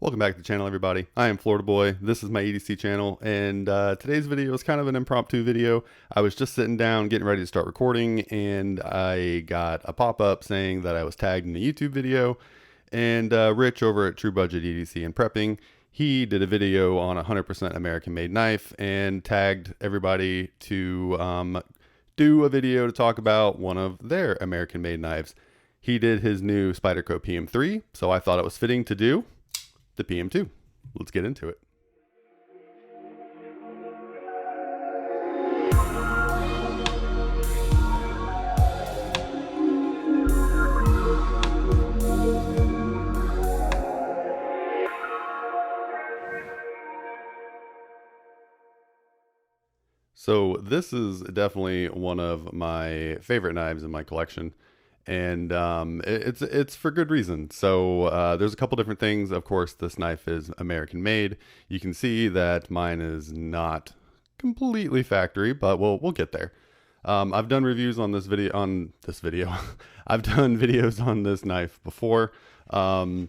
Welcome back to the channel, everybody. I am Florida Boy. This is my EDC channel, and today's video is kind of an impromptu video. I was just sitting down, getting ready to start recording, and I got a pop-up saying that I was tagged in a YouTube video. And Rich over at True Budget EDC and Prepping, he did a video on a 100% American-made knife and tagged everybody to do a video to talk about one of their American-made knives. He did his new Spyderco PM3, so I thought it was fitting to do the PM2. Let's get into it. So this is definitely one of my favorite knives in my collection. And it's for good reason. So there's a couple different things. Of course, this knife is American made. You can see that mine is not completely factory, but we'll get there. I've done reviews on this video. I've done videos on this knife before. The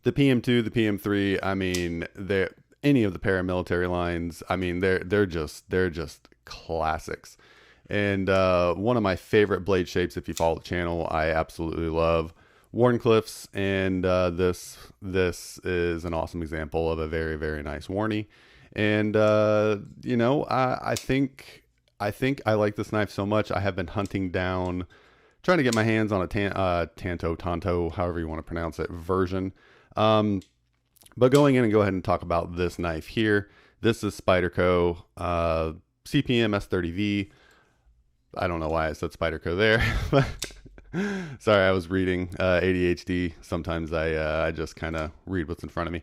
PM2, the PM3. I mean, any of the paramilitary lines. I mean, they're just classics. And one of my favorite blade shapes, if you follow the channel, I absolutely love Wharncliffes, and this is an awesome example of a very, very nice Warnie. And you know, I think I like this knife so much. I have been hunting down, trying to get my hands on a Tanto, however you want to pronounce it, version. But going in and go ahead and talk about this knife here. This is Spyderco CPM S30V. I don't know why I said Spyderco there. Sorry, I was reading ADHD. Sometimes I just kind of read what's in front of me.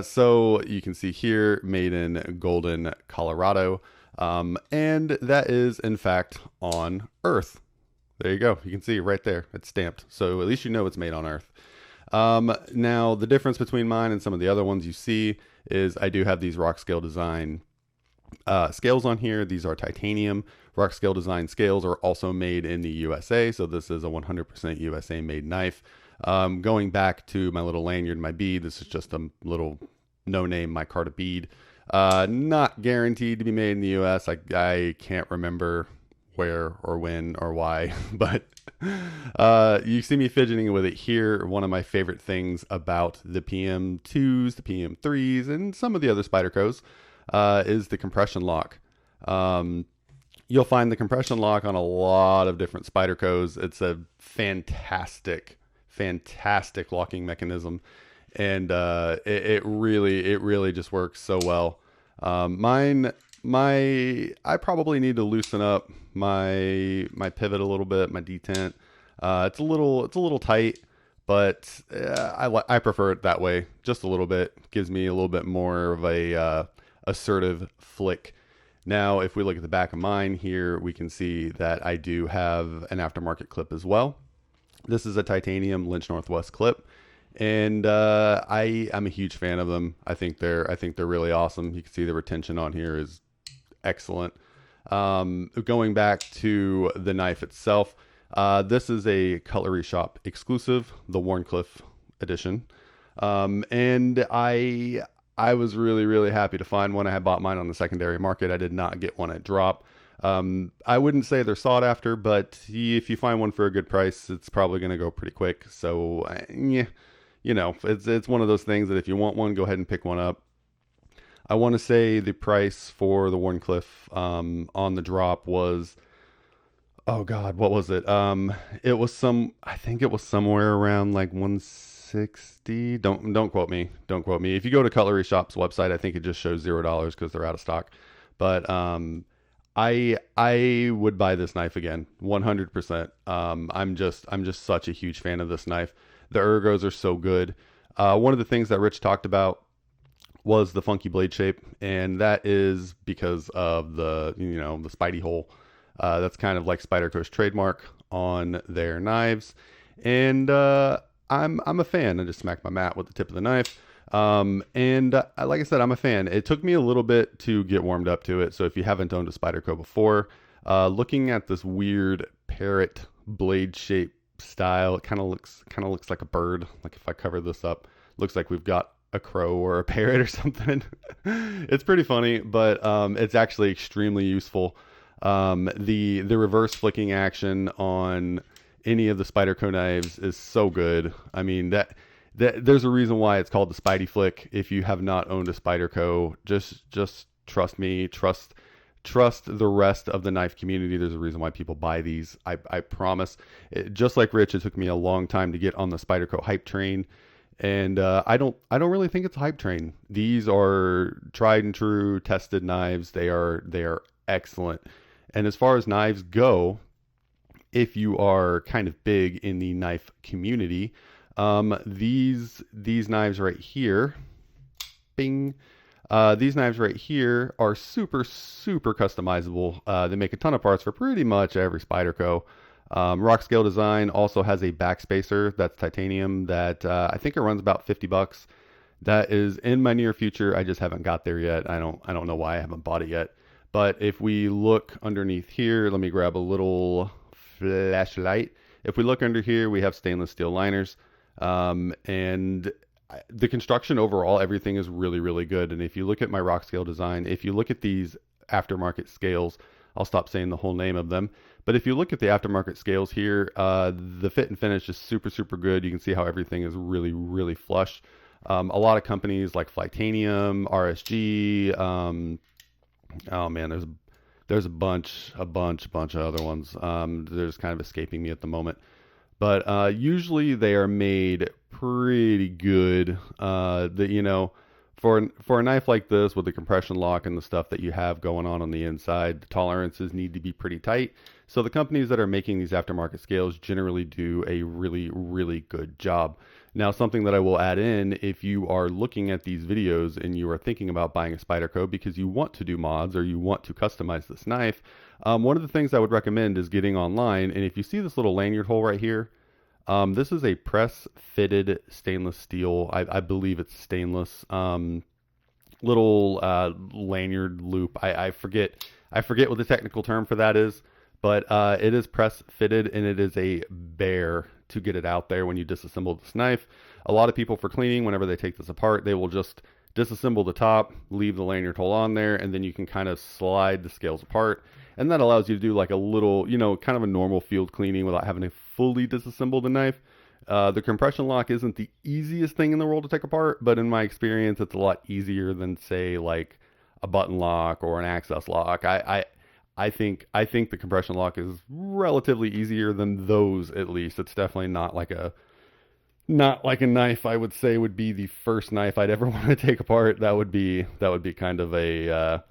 So you can see here, made in Golden, Colorado. And that is, in fact, on Earth. There you go. You can see right there. It's stamped. So at least you know it's made on Earth. Now, the difference between mine and some of the other ones you see is I do have these rock scale design scales on here. These are titanium. Rock scale design scales are also made in the USA, so this is a 100% USA made knife. Going back to my little lanyard, my bead, this is just a little no-name micarta bead. Not guaranteed to be made in the US. I can't remember where or when or why, but you see me fidgeting with it here. One of my favorite things about the PM2s, the PM3s, and some of the other Spydercos is the compression lock. You'll find the compression lock on a lot of different Spydercos. It's a fantastic locking mechanism, and it really just works so well. I probably need to loosen up my pivot a little bit, my detent. It's a little tight, but I prefer it that way. Just a little bit gives me a little bit more of a assertive flick. Now, if we look at the back of mine here, we can see that I do have an aftermarket clip as well. This is a titanium Lynch Northwest clip, and I'm a huge fan of them. I think they're really awesome. You can see the retention on here is excellent. Going back to the knife itself, this is a Cutlery Shop exclusive, the Wharncliffe edition, and I was really happy to find one. I had bought mine on the secondary market. I did not get one at drop. I wouldn't say they're sought after, but if you find one for a good price, it's probably going to go pretty quick. So, yeah, you know, it's one of those things that if you want one, go ahead and pick one up. I want to say the price for the Wharncliffe on the drop was, oh God, what was it? It was I think it was somewhere around like 160. Don't quote me. Don't quote me. If you go to Cutlery Shop's website, I think it just shows $0 because they're out of stock. But I would buy this knife again, 100%. I'm just such a huge fan of this knife. The ergos are so good. One of the things that Rich talked about was the funky blade shape, and that is because of the the Spidey hole. That's kind of like Spyderco's trademark on their knives, and I'm a fan. I just smacked my mat with the tip of the knife. And like I said, I'm a fan. It took me a little bit to get warmed up to it. So if you haven't owned a Spyderco before, looking at this weird parrot blade shape style, it kind of looks like a bird. Like if I cover this up, looks like we've got a crow or a parrot or something. It's pretty funny, but it's actually extremely useful. The reverse flicking action on any of the Spyderco knives is so good. I mean that there's a reason why it's called the Spidey Flick. If you have not owned a Spyderco, just trust me, trust the rest of the knife community. There's a reason why people buy these. I promise. Just like Rich, it took me a long time to get on the Spyderco hype train, and I don't really think it's a hype train. These are tried and true, tested knives. They are excellent. And as far as knives go, if you are kind of big in the knife community, these knives right here, bing. These knives right here are super customizable. They make a ton of parts for pretty much every Spyderco. Rock scale design also has a backspacer that's titanium that I think it runs about $50. That is in my near future. I just haven't got there yet. I don't know why I haven't bought it yet. But if we look underneath here, let me grab a little flashlight. If we look under here, we have stainless steel liners. And the construction overall, everything is really good. And if you look at my rock scale design, if you look at these aftermarket scales, I'll stop saying the whole name of them. But if you look at the aftermarket scales here, the fit and finish is super good. You can see how everything is really flush. A lot of companies like Flytanium, RSG, oh man, there's a bunch of other ones. They're just kind of escaping me at the moment. But usually they are made pretty good. For a knife like this with the compression lock and the stuff that you have going on the inside, the tolerances need to be pretty tight. So the companies that are making these aftermarket scales generally do a really good job. Now, something that I will add in, if you are looking at these videos and you are thinking about buying a Spyderco because you want to do mods or you want to customize this knife, one of the things I would recommend is getting online. And if you see this little lanyard hole right here, this is a press-fitted stainless steel. I believe it's stainless. Little lanyard loop. I forget what the technical term for that is, but it is press-fitted and it is a bear to get it out there when you disassemble this knife. A lot of people for cleaning, whenever they take this apart, they will just disassemble the top, leave the lanyard hole on there, and then you can kind of slide the scales apart. And that allows you to do like a little, kind of a normal field cleaning without having to fully disassemble the knife. The compression lock isn't the easiest thing in the world to take apart, but in my experience, it's a lot easier than, say, like a button lock or an access lock. I think the compression lock is relatively easier than those. At least it's definitely not like a knife I would say would be the first knife I'd ever want to take apart. That would be kind of a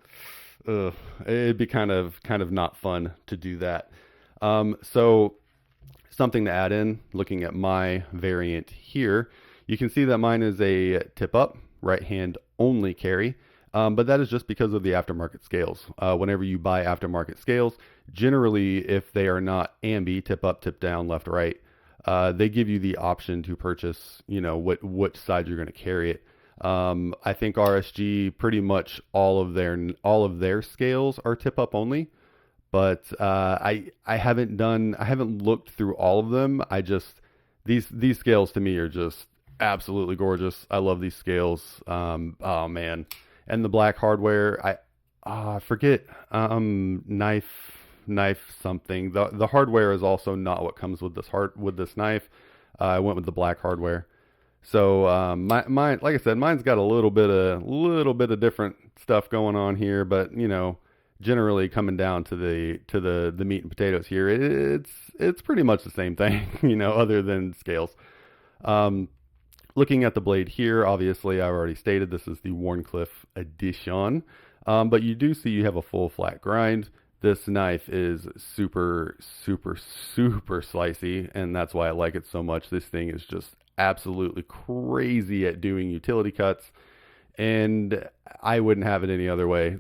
it'd be kind of not fun to do that. So something to add in, looking at my variant here, you can see that mine is a tip up, right hand only carry. But that is just because of the aftermarket scales. Whenever you buy aftermarket scales, generally, if they are not ambi, tip up, tip down, left, right, they give you the option to purchase, which side you're going to carry it. I think RSG, pretty much all of their scales are tip up only, but I haven't looked through all of them. These scales to me are just absolutely gorgeous. I love these scales. Oh man. And the black hardware, I forget, knife something. The hardware is also not what comes with this knife. I went with the black hardware. So mine, like I said, mine's got a little bit of different stuff going on here, but generally coming down to the meat and potatoes here, it's pretty much the same thing, other than scales. Looking at the blade here, obviously I've already stated this is the Wharncliffe edition, but you do see you have a full flat grind. This knife is super slicey, and that's why I like it so much. This thing is just absolutely crazy at doing utility cuts, and I wouldn't have it any other way.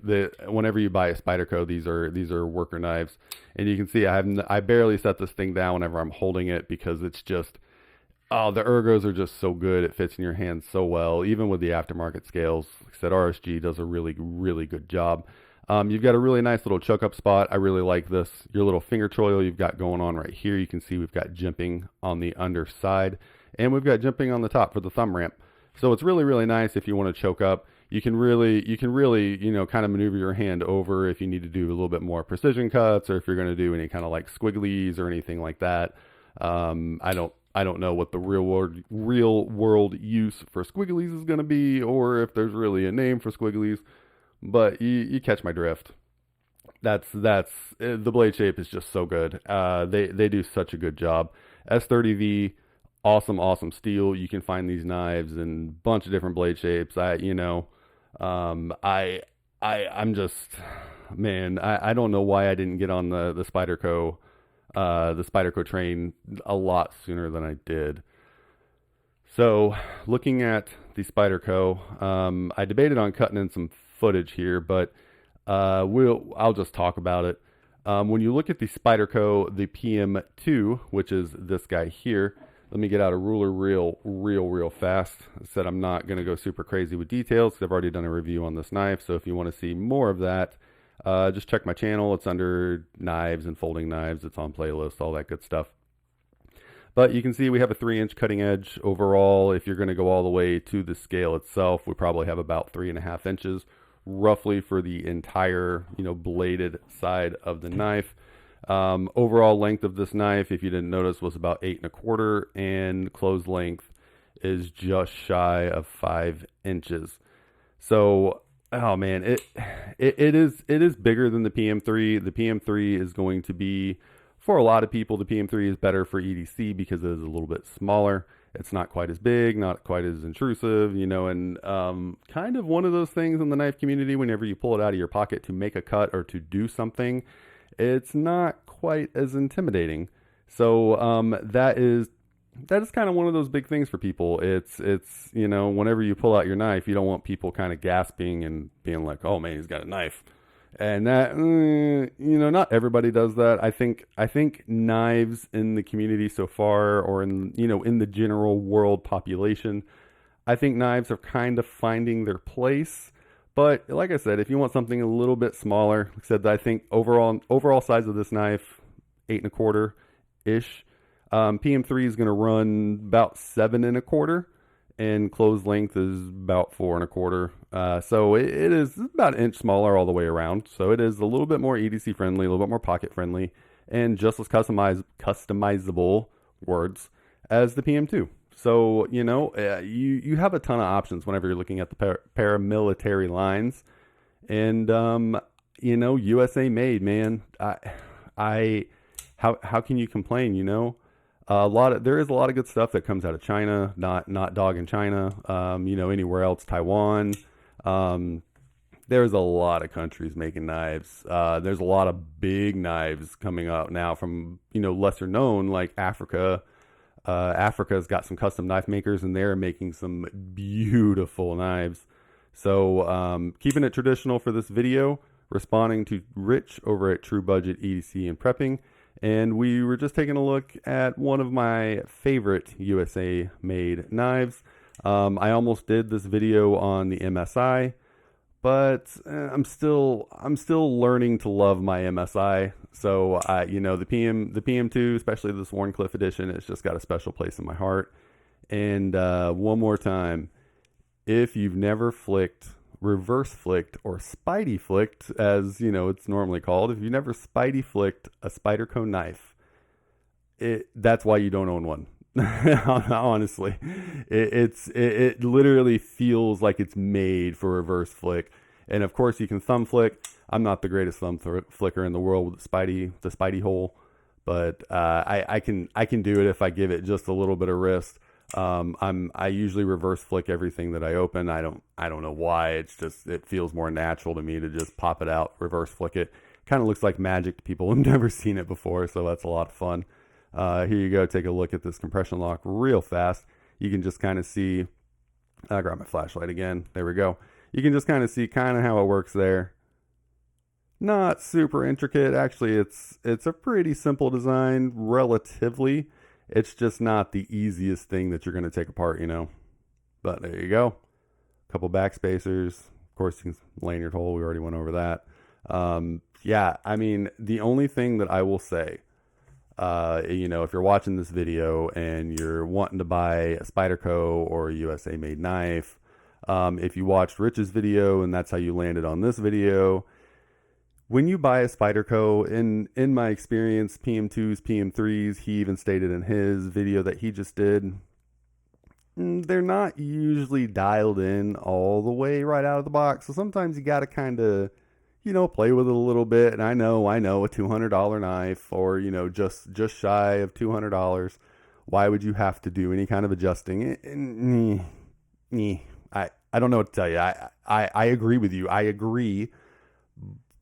Whenever you buy a Spyderco, these are worker knives, and you can see I barely set this thing down whenever I'm holding it because it's just, oh, the ergos are just so good. It fits in your hands so well, even with the aftermarket scales. Like I said, RSG does a really good job. You've got a really nice little choke up spot. I really like this. Your little finger choil you've got going on right here. You can see we've got jimping on the underside, and we've got jimping on the top for the thumb ramp. So it's really, really nice if you want to choke up. You can really, kind of maneuver your hand over if you need to do a little bit more precision cuts, or if you're going to do any kind of like squigglies or anything like that. I don't know what the real world use for squigglies is going to be, or if there's really a name for squigglies, but you catch my drift. That's the blade shape is just so good. They do such a good job. S30V, awesome steel. You can find these knives in a bunch of different blade shapes. Um, I I'm just, man, I don't know why I didn't get on the Spyderco train a lot sooner than I did. So, looking at the Spyderco, I debated on cutting in some footage here, but I'll just talk about it. When you look at the Spyderco, the PM2, which is this guy here, let me get out a ruler real fast. I said I'm not going to go super crazy with details because I've already done a review on this knife. So if you want to see more of that, just check my channel. It's under knives and folding knives. It's on playlist, all that good stuff. But you can see we have a 3-inch cutting edge overall. If you're going to go all the way to the scale itself, we probably have about 3.5 inches roughly for the entire, bladed side of the knife. Overall length of this knife, if you didn't notice, was about 8.25, and closed length is just shy of 5 inches. So, oh man, it is bigger than the PM3. The PM3 is going to be, for a lot of people, the PM3 is better for EDC because it is a little bit smaller. It's not quite as big, not quite as intrusive, and kind of one of those things in the knife community, whenever you pull it out of your pocket to make a cut or to do something, it's not quite as intimidating. So that is kind of one of those big things for people. It's whenever you pull out your knife, you don't want people kind of gasping and being like, oh man, he's got a knife. And that, not everybody does that. I think knives in the community so far, or in the general world population, I think knives are kind of finding their place. But like I said, if you want something a little bit smaller, like I said, I think overall size of this knife, 8.25 ish. PM3 is going to run about 7.25, and closed length is about 4.25. So it is about an inch smaller all the way around. So it is a little bit more EDC friendly, a little bit more pocket friendly, and just as customizable words as the PM2. So, you have a ton of options whenever you're looking at the paramilitary lines, and, USA made, man. How can you complain, there is a lot of good stuff that comes out of China, not dog in China, anywhere else, Taiwan. There's a lot of countries making knives. There's a lot of big knives coming out now from, lesser known, like Africa. Africa's got some custom knife makers, and they're making some beautiful knives. So keeping it traditional for this video, responding to Rich over at True Budget EDC and Prepping. And we were just taking a look at one of my favorite USA made knives. I almost did this video on the MSI, but I'm still learning to love my MSI. So the PM2, especially this Warncliffe edition, it's just got a special place in my heart. And one more time, if you've never reverse flicked, or Spidey flicked, as it's normally called, if you've never Spidey flicked a Spyderco knife, that's why you don't own one. Honestly, it literally feels like it's made for reverse flick. And of course you can thumb flick. I'm not the greatest thumb flicker in the world with the Spidey hole, but I can do it if I give it just a little bit of wrist. I usually reverse flick everything that I open. I don't know why. It feels more natural to me to just pop it out, reverse flick it. Kind of looks like magic to people who've never seen it before, so that's a lot of fun. Here you go. Take a look at this compression lock real fast. You can just kind of see, I'll grab my flashlight again. There we go. You can just kind of see kind of how it works there. Not super intricate. Actually, it's a pretty simple design, relatively. It's just not the easiest thing that you're going to take apart, But there you go. A couple backspacers. Of course, you can lanyard hole. We already went over that. Yeah, I mean, the only thing that I will say If you're watching this video and you're wanting to buy a Spyderco or a USA made knife, if you watched Rich's video and that's how you landed on this video, when you buy a Spyderco, in my experience, PM2s, PM3s, he even stated in his video that he just did, they're not usually dialed in all the way right out of the box. So sometimes you got to kind of, play with it a little bit. And I know a $200 knife or, just shy of $200. Why would you have to do any kind of adjusting? I don't know what to tell you. I agree with you. I agree.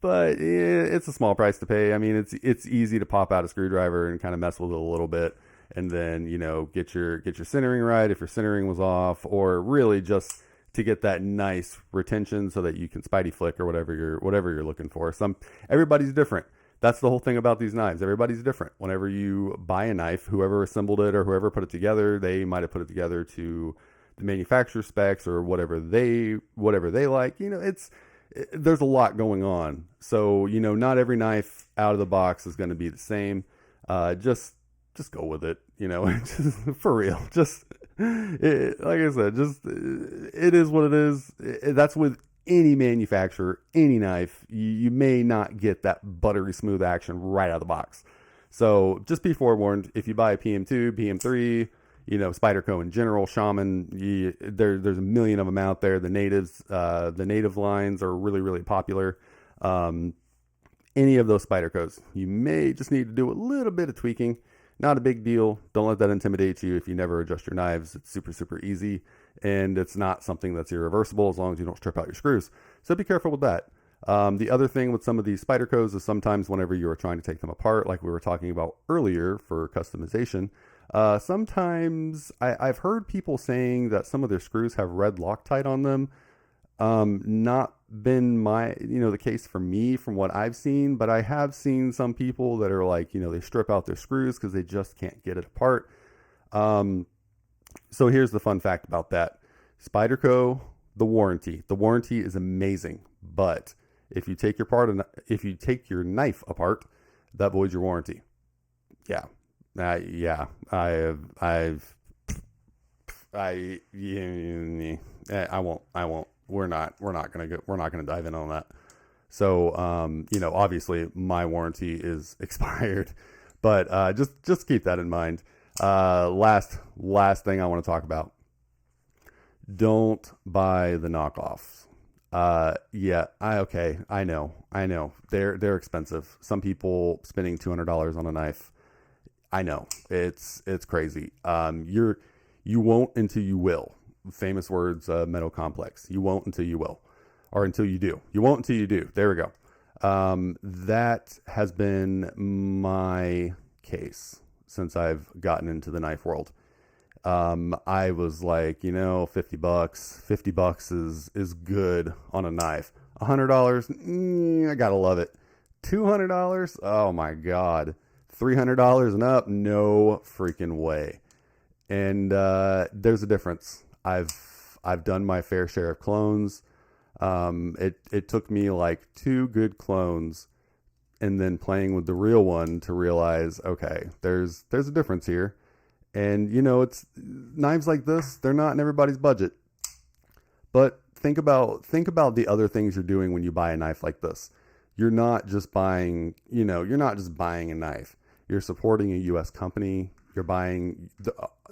But it's a small price to pay. I mean, it's easy to pop out a screwdriver and kind of mess with it a little bit. And then, get your centering right if your centering was off, or really just to get that nice retention so that you can Spidey flick or whatever you're looking for. Everybody's different. That's the whole thing about these knives. Everybody's different. Whenever you buy a knife, whoever assembled it or whoever put it together, they might have put it together to the manufacturer specs or whatever they like. There's a lot going on. So, not every knife out of the box is going to be the same. Just go with it, just for real. Like I said, it is what it is. That's with any manufacturer, any knife. You may not get that buttery smooth action right out of the box. So just be forewarned. If you buy a PM2, PM3, Spyderco in general, Shaman, there's a million of them out there. The native lines are really, really popular. Any of those Spydercos, you may just need to do a little bit of tweaking. Not a big deal. Don't let that intimidate you. If you never adjust your knives, it's super, super easy. And it's not something that's irreversible as long as you don't strip out your screws. So be careful with that. The other thing with some of these Spydercos is sometimes whenever you are trying to take them apart, like we were talking about earlier for customization, sometimes I've heard people saying that some of their screws have red Loctite on them. Not been the case for me from what I've seen, but I have seen some people that are like, they strip out their screws because they just can't get it apart. So here's the fun fact about that. Spyderco, the warranty is amazing, but if you take your knife apart, that voids your warranty. Yeah. I won't. We're not gonna dive in on that. So, obviously my warranty is expired, but just keep that in mind. Last thing I want to talk about. Don't buy the knockoffs. I know. They're expensive. Some people spending $200 on a knife. I know it's crazy. You won't until you will. Famous words, Metal Complex. You won't until you will, or until you do. You won't until you do. There we go. That has been my case since I've gotten into the knife world. I was like, $50 is good on a knife. $100, I gotta love it. $200, oh my God. $300 and up, no freaking way. And there's a difference. I've done my fair share of clones. It took me like 2 good clones and then playing with the real one to realize, okay, there's a difference here. And it's knives like this, they're not in everybody's budget. But think about the other things you're doing when you buy a knife like this. You're not just buying a knife. You're supporting a US company. You're buying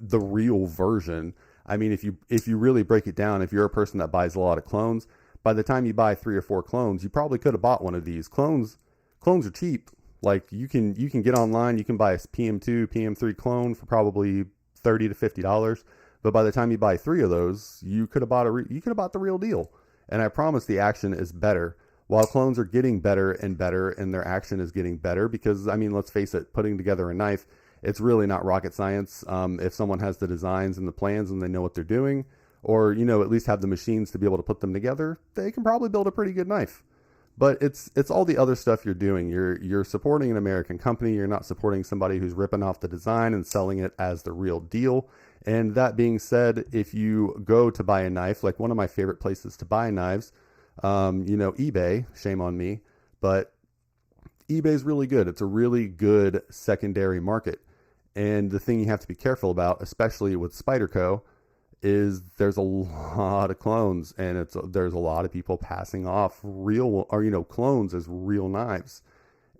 the real version. I mean, if you really break it down, if you're a person that buys a lot of clones, by the time you buy 3 or 4 clones, you probably could have bought one of these. Clones are cheap. Like you can get online, you can buy a PM2, PM3 clone for probably $30 to $50. But by the time you buy 3 of those, you could have bought the real deal. And I promise the action is better. While clones are getting better and better, and their action is getting better, because I mean, let's face it, putting together a knife, it's really not rocket science. If someone has the designs and the plans and they know what they're doing, or at least have the machines to be able to put them together, they can probably build a pretty good knife. But it's all the other stuff you're doing. You're supporting an American company. You're not supporting somebody who's ripping off the design and selling it as the real deal. And that being said, if you go to buy a knife, like one of my favorite places to buy knives, eBay, shame on me, but eBay's really good. It's a really good secondary market. And the thing you have to be careful about, especially with Spyderco, is there's a lot of clones, and there's a lot of people passing off real, or clones as real knives.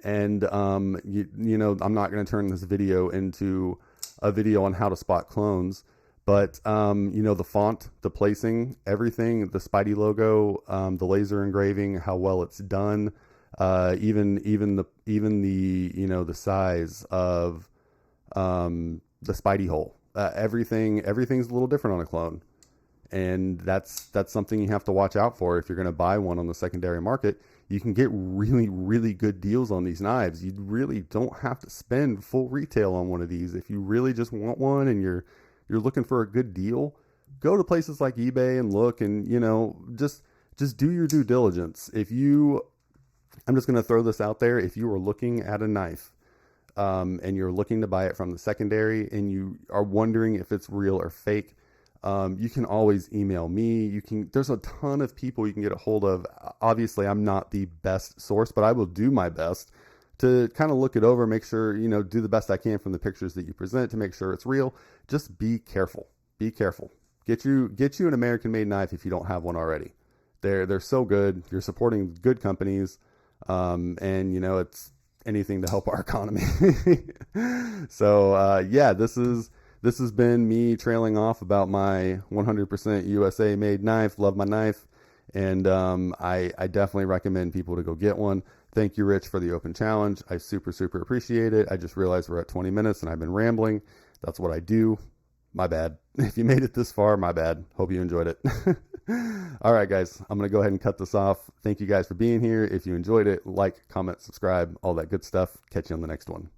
And I'm not going to turn this video into a video on how to spot clones, but the font, the placing, everything, the Spidey logo, the laser engraving, how well it's done, even the size of the Spidey hole. Everything's a little different on a clone, and that's something you have to watch out for if you're going to buy one on the secondary market. You can get really, really good deals on these knives. You really don't have to spend full retail on one of these. If you really just want one and you're looking for a good deal, go to places like eBay and look, and just do your due diligence. I'm just going to throw this out there. If you are looking at a knife, and you're looking to buy it from the secondary, and you are wondering if it's real or fake, you can always email me. There's a ton of people you can get a hold of. Obviously, I'm not the best source, but I will do my best to kind of look it over, make sure, do the best I can from the pictures that you present to make sure it's real. Just be careful. Be careful. Get you an American-made knife if you don't have one already. They're so good. You're supporting good companies, and it's anything to help our economy. So this has been me trailing off about my 100% USA made knife. Love my knife, and I definitely recommend people to go get one. Thank you, Rich, for the open challenge. I super appreciate it. I just realized we're at 20 minutes and I've been rambling. That's what I do. My bad. If you made it this far, my bad. Hope you enjoyed it. All right, guys, I'm going to go ahead and cut this off. Thank you guys for being here. If you enjoyed it, like, comment, subscribe, all that good stuff. Catch you on the next one.